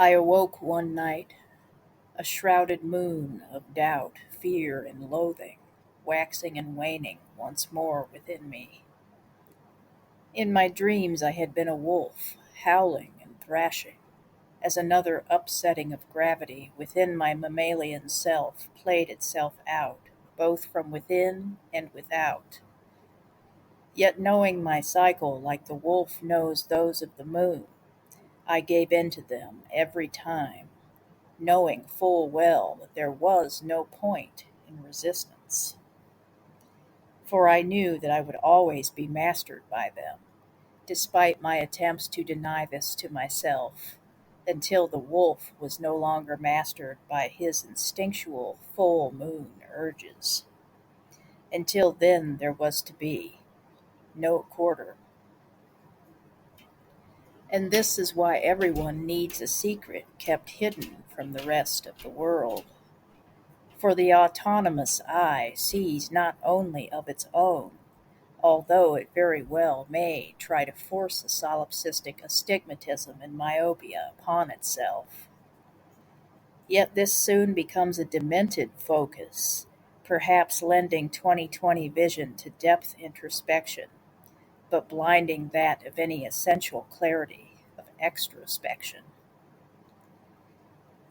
I awoke one night, a shrouded moon of doubt, fear, and loathing, waxing and waning once more within me. In my dreams I had been a wolf, howling and thrashing, as another upsetting of gravity within my mammalian self played itself out, both from within and without. Yet knowing my cycle like the wolf knows those of the moon, I gave in to them every time, knowing full well that there was no point in resistance. For I knew that I would always be mastered by them, despite my attempts to deny this to myself, until the wolf was no longer mastered by his instinctual full moon urges. Until then there was to be no quarter. And this is why everyone needs a secret kept hidden from the rest of the world. For the autonomous eye sees not only of its own, although it very well may try to force a solipsistic astigmatism and myopia upon itself. Yet this soon becomes a demented focus, perhaps lending 20/20 vision to depth introspection, but blinding that of any essential clarity of extrospection.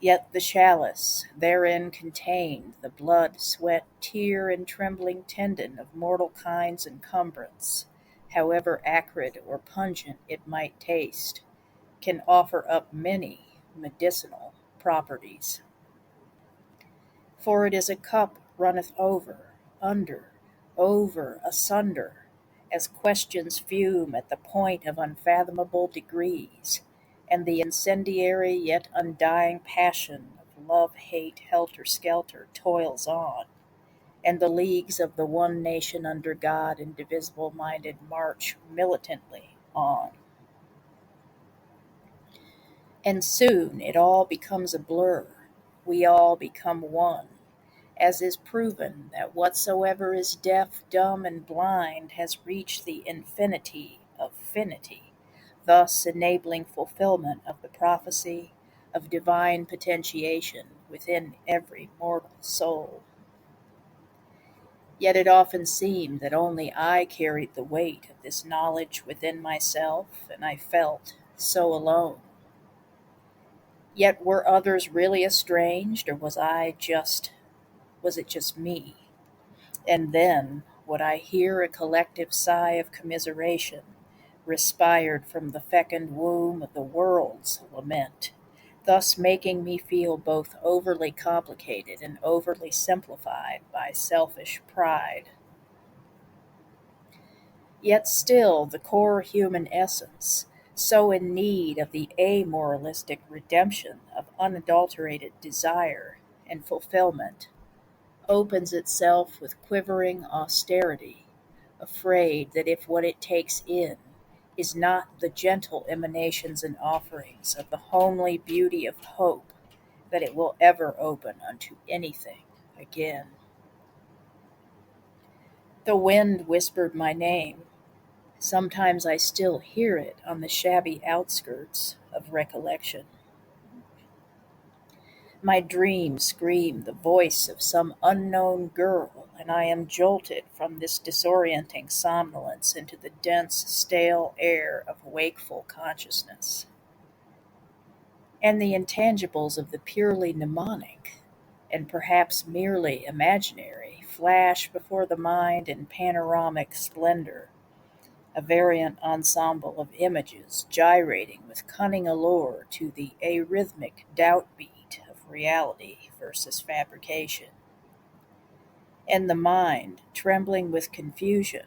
Yet the chalice therein contained the blood, sweat, tear, and trembling tendon of mortal kind's encumbrance, however acrid or pungent it might taste, can offer up many medicinal properties. For it is a cup runneth over, under, over, asunder, as questions fume at the point of unfathomable degrees, and the incendiary yet undying passion of love-hate helter-skelter toils on, and the leagues of the one nation under God indivisible-minded march militantly on. And soon it all becomes a blur, we all become one, as is proven that whatsoever is deaf, dumb, and blind has reached the infinity of finity, thus enabling fulfillment of the prophecy of divine potentiation within every mortal soul. Yet it often seemed that only I carried the weight of this knowledge within myself, and I felt so alone. Yet were others really estranged, or was it just me? And then would I hear a collective sigh of commiseration, respired from the fecund womb of the world's lament, thus making me feel both overly complicated and overly simplified by selfish pride. Yet still the core human essence, so in need of the amoralistic redemption of unadulterated desire and fulfillment, opens itself with quivering austerity, afraid that if what it takes in is not the gentle emanations and offerings of the homely beauty of hope, that it will ever open unto anything again. The wind whispered my name. Sometimes I still hear it on the shabby outskirts of recollection. My dreams scream the voice of some unknown girl, and I am jolted from this disorienting somnolence into the dense, stale air of wakeful consciousness. And the intangibles of the purely mnemonic, and perhaps merely imaginary, flash before the mind in panoramic splendor, a variant ensemble of images gyrating with cunning allure to the arrhythmic doubt beat of reality versus fabrication. And the mind, trembling with confusion,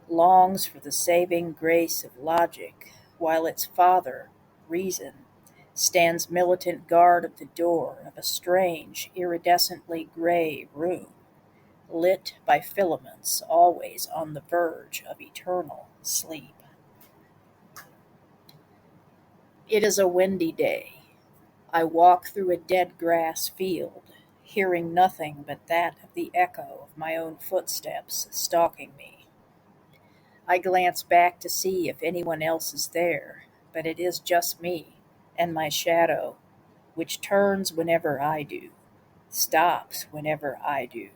longs for the saving grace of logic, while its father, reason, stands militant guard at the door of a strange, iridescently gray room, lit by filaments always on the verge of eternal sleep. It is a windy day. I walk through a dead grass field, hearing nothing but that of the echo of my own footsteps stalking me. I glance back to see if anyone else is there, but it is just me and my shadow, which turns whenever I do, stops whenever I do,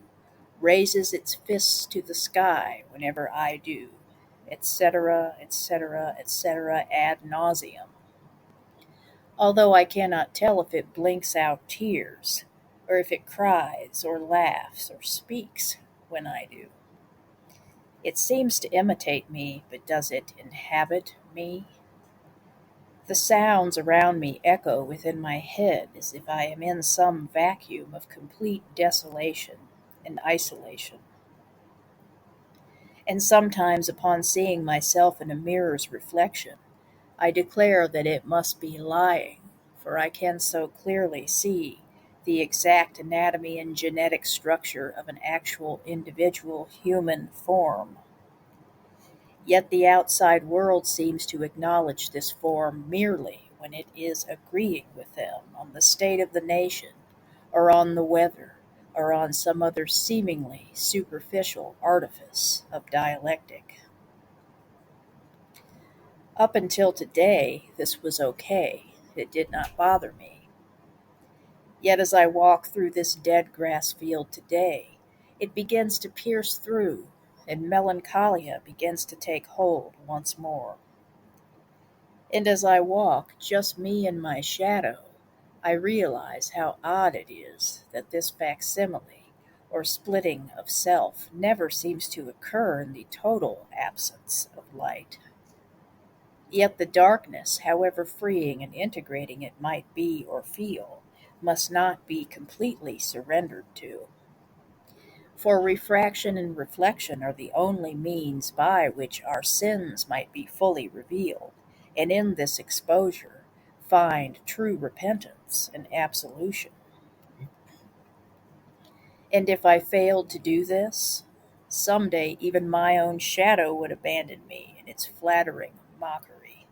raises its fists to the sky whenever I do, etc., etc., etc., ad nauseum. Although I cannot tell if it blinks out tears, or if it cries, or laughs, or speaks when I do. It seems to imitate me, but does it inhabit me? The sounds around me echo within my head as if I am in some vacuum of complete desolation and isolation. And sometimes, upon seeing myself in a mirror's reflection, I declare that it must be lying, for I can so clearly see the exact anatomy and genetic structure of an actual individual human form. Yet the outside world seems to acknowledge this form merely when it is agreeing with them on the state of the nation, or on the weather, or on some other seemingly superficial artifice of dialectic. Up until today, this was okay. It did not bother me. Yet as I walk through this dead grass field today, it begins to pierce through, and melancholia begins to take hold once more. And as I walk, just me and my shadow, I realize how odd it is that this facsimile, or splitting of self, never seems to occur in the total absence of light. Yet the darkness, however freeing and integrating it might be or feel, must not be completely surrendered to. For refraction and reflection are the only means by which our sins might be fully revealed, and in this exposure find true repentance and absolution. And if I failed to do this, someday even my own shadow would abandon me in its flattering mockery.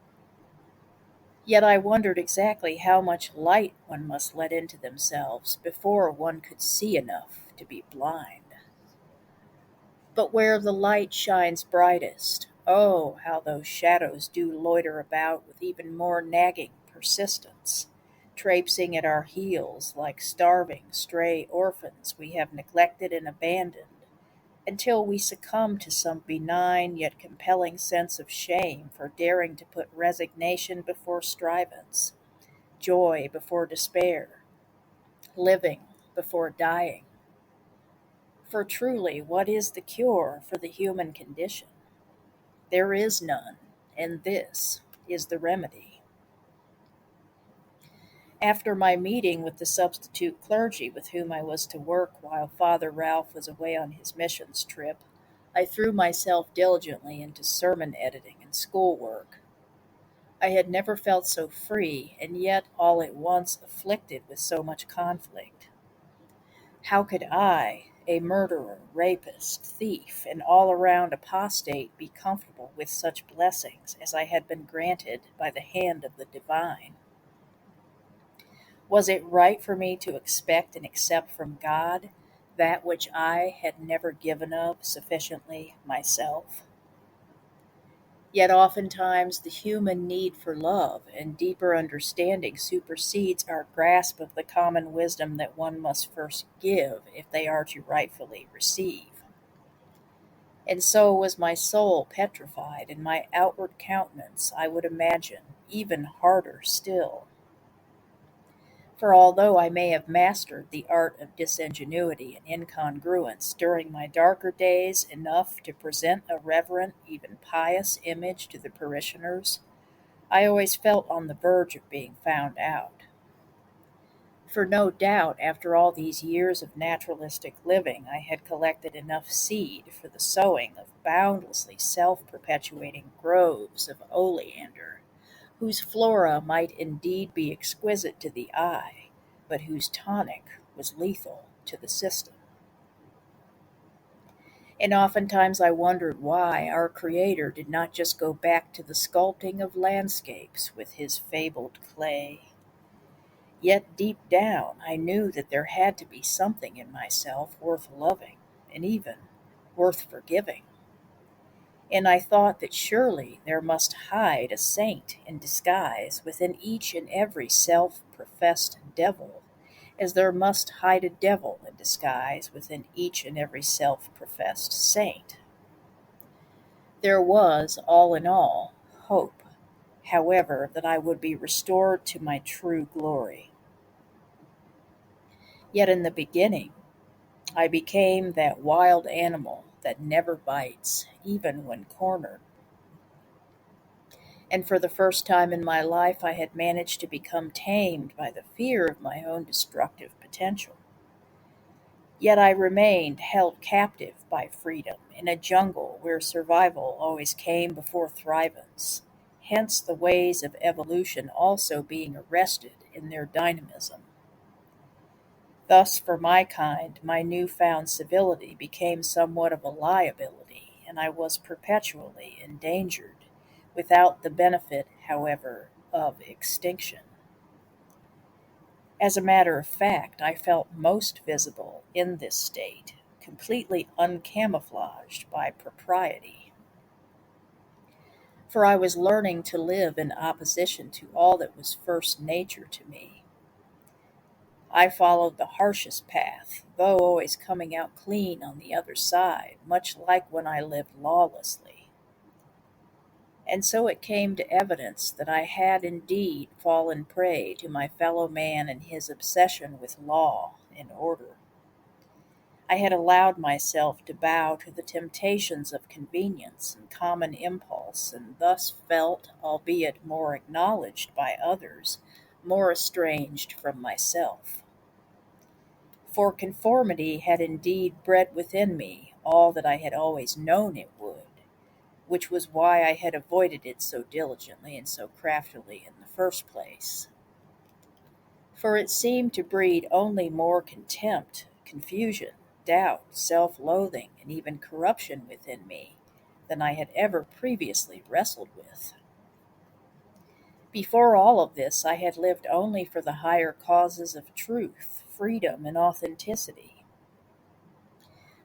Yet I wondered exactly how much light one must let into themselves before one could see enough to be blind. But where the light shines brightest, oh, how those shadows do loiter about with even more nagging persistence, traipsing at our heels like starving, stray orphans we have neglected and abandoned, until we succumb to some benign yet compelling sense of shame for daring to put resignation before strivance, joy before despair, living before dying. For truly, what is the cure for the human condition? There is none, and this is the remedy. After my meeting with the substitute clergy with whom I was to work while Father Ralph was away on his missions trip, I threw myself diligently into sermon editing and schoolwork. I had never felt so free, and yet all at once afflicted with so much conflict. How could I, a murderer, rapist, thief, and all around apostate, be comfortable with such blessings as I had been granted by the hand of the divine? Was it right for me to expect and accept from God that which I had never given of sufficiently myself? Yet oftentimes the human need for love and deeper understanding supersedes our grasp of the common wisdom that one must first give if they are to rightfully receive. And so was my soul petrified, and my outward countenance, I would imagine, even harder still. For although I may have mastered the art of disingenuity and incongruence during my darker days enough to present a reverent, even pious image to the parishioners, I always felt on the verge of being found out. For no doubt, after all these years of naturalistic living, I had collected enough seed for the sowing of boundlessly self-perpetuating groves of oleander, whose flora might indeed be exquisite to the eye, but whose tonic was lethal to the system. And oftentimes I wondered why our Creator did not just go back to the sculpting of landscapes with his fabled clay. Yet deep down I knew that there had to be something in myself worth loving, and even worth forgiving. and I thought that surely there must hide a saint in disguise within each and every self-professed devil, as there must hide a devil in disguise within each and every self-professed saint. There was, all in all, hope, however, that I would be restored to my true glory. Yet in the beginning, I became that wild animal that never bites, even when cornered. And for the first time in my life, I had managed to become tamed by the fear of my own destructive potential. Yet I remained held captive by freedom in a jungle where survival always came before thrivance, hence the ways of evolution also being arrested in their dynamism. Thus, for my kind, my new-found civility became somewhat of a liability, and I was perpetually endangered, without the benefit, however, of extinction. As a matter of fact, I felt most visible in this state, completely uncamouflaged by propriety. For I was learning to live in opposition to all that was first nature to me. I followed the harshest path, though always coming out clean on the other side, much like when I lived lawlessly. And so it came to evidence that I had indeed fallen prey to my fellow man and his obsession with law and order. I had allowed myself to bow to the temptations of convenience and common impulse, and thus felt, albeit more acknowledged by others, more estranged from myself. For conformity had indeed bred within me all that I had always known it would, which was why I had avoided it so diligently and so craftily in the first place. For it seemed to breed only more contempt, confusion, doubt, self-loathing, and even corruption within me than I had ever previously wrestled with. Before all of this, I had lived only for the higher causes of truth, freedom, and authenticity.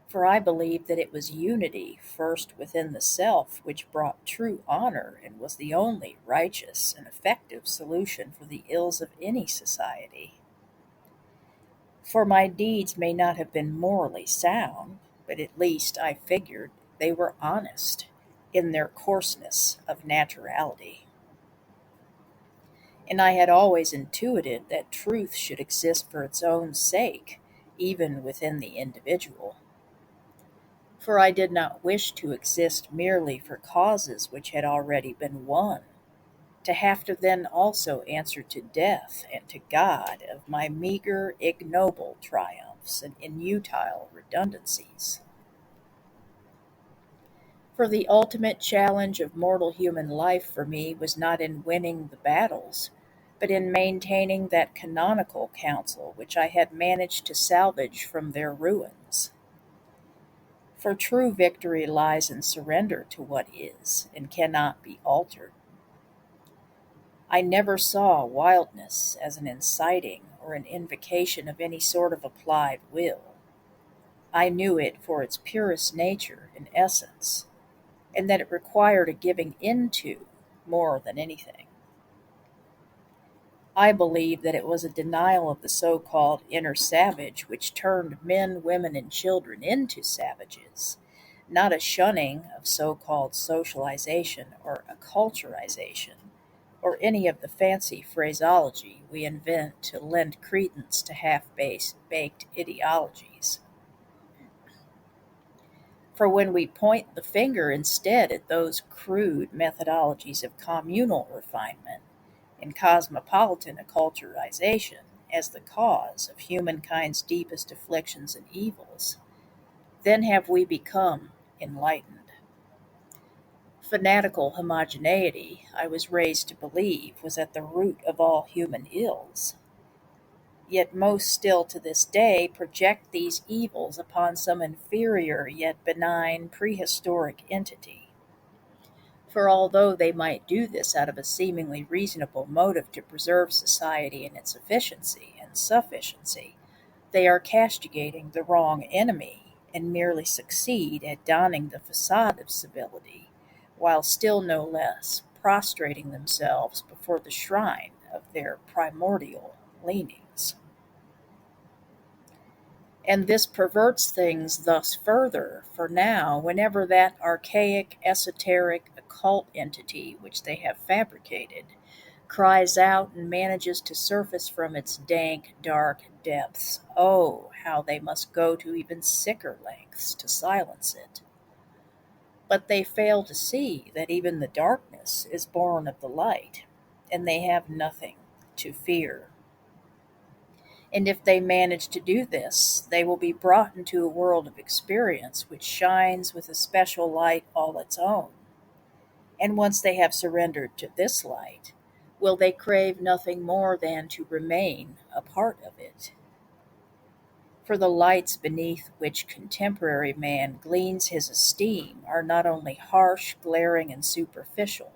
For I believed that it was unity first within the self which brought true honor and was the only righteous and effective solution for the ills of any society. For my deeds may not have been morally sound, but at least, I figured, they were honest in their coarseness of naturality. And I had always intuited that truth should exist for its own sake, even within the individual. For I did not wish to exist merely for causes which had already been won, to have to then also answer to death and to God of my meager, ignoble triumphs and inutile redundancies. For the ultimate challenge of mortal human life for me was not in winning the battles, but in maintaining that canonical counsel which I had managed to salvage from their ruins. For true victory lies in surrender to what is and cannot be altered. I never saw wildness as an inciting or an invocation of any sort of applied will. I knew it for its purest nature and essence, and that it required a giving into more than anything. I believe that it was a denial of the so-called inner savage which turned men, women, and children into savages, not a shunning of so-called socialization or acculturization, or any of the fancy phraseology we invent to lend credence to half-baked ideologies. For when we point the finger instead at those crude methodologies of communal refinement and cosmopolitan acculturization as the cause of humankind's deepest afflictions and evils, then have we become enlightened. Fanatical homogeneity, I was raised to believe, was at the root of all human ills. Yet most still to this day project these evils upon some inferior yet benign prehistoric entity. For although they might do this out of a seemingly reasonable motive to preserve society in its efficiency and sufficiency, they are castigating the wrong enemy and merely succeed at donning the facade of civility while still no less prostrating themselves before the shrine of their primordial leanings. And this perverts things thus further, for now, whenever that archaic, esoteric, occult entity which they have fabricated cries out and manages to surface from its dank, dark depths, oh, how they must go to even sicker lengths to silence it. But they fail to see that even the darkness is born of the light, and they have nothing to fear. And if they manage to do this, they will be brought into a world of experience which shines with a special light all its own. And once they have surrendered to this light, will they crave nothing more than to remain a part of it? For the lights beneath which contemporary man gleans his esteem are not only harsh, glaring, and superficial,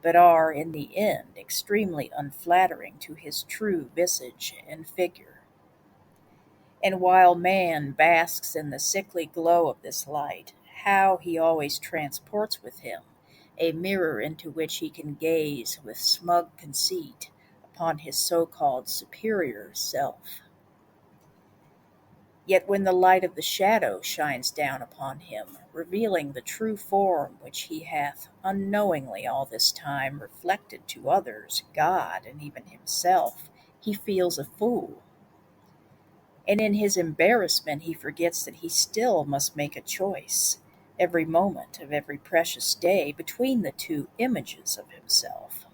but are, in the end, extremely unflattering to his true visage and figure. And while man basks in the sickly glow of this light, how he always transports with him a mirror into which he can gaze with smug conceit upon his so called superior self. Yet when the light of the shadow shines down upon him, revealing the true form which he hath unknowingly all this time reflected to others, God, and even himself, he feels a fool, and in his embarrassment he forgets that he still must make a choice, every moment of every precious day, between the two images of himself.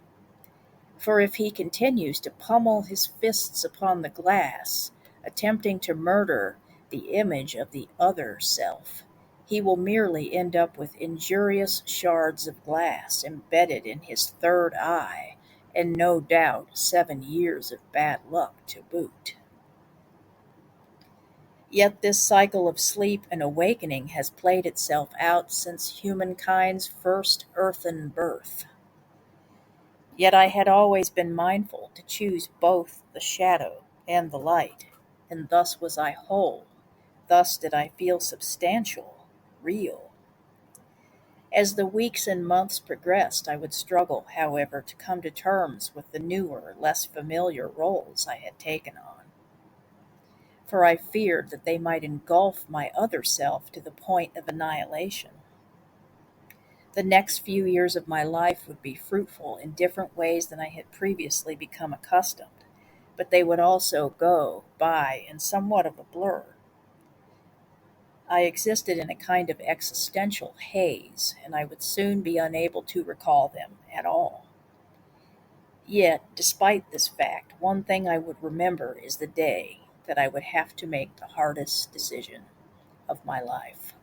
For if he continues to pummel his fists upon the glass, attempting to murder the image of the other self, he will merely end up with injurious shards of glass embedded in his third eye, and no doubt 7 years of bad luck to boot. Yet this cycle of sleep and awakening has played itself out since humankind's first earthen birth. Yet I had always been mindful to choose both the shadow and the light, and thus was I whole, thus did I feel substantial, real. As the weeks and months progressed, I would struggle, however, to come to terms with the newer, less familiar roles I had taken on, for I feared that they might engulf my other self to the point of annihilation. The next few years of my life would be fruitful in different ways than I had previously become accustomed, but they would also go by in somewhat of a blur. I existed in a kind of existential haze, and I would soon be unable to recall them at all. Yet, despite this fact, one thing I would remember is the day that I would have to make the hardest decision of my life.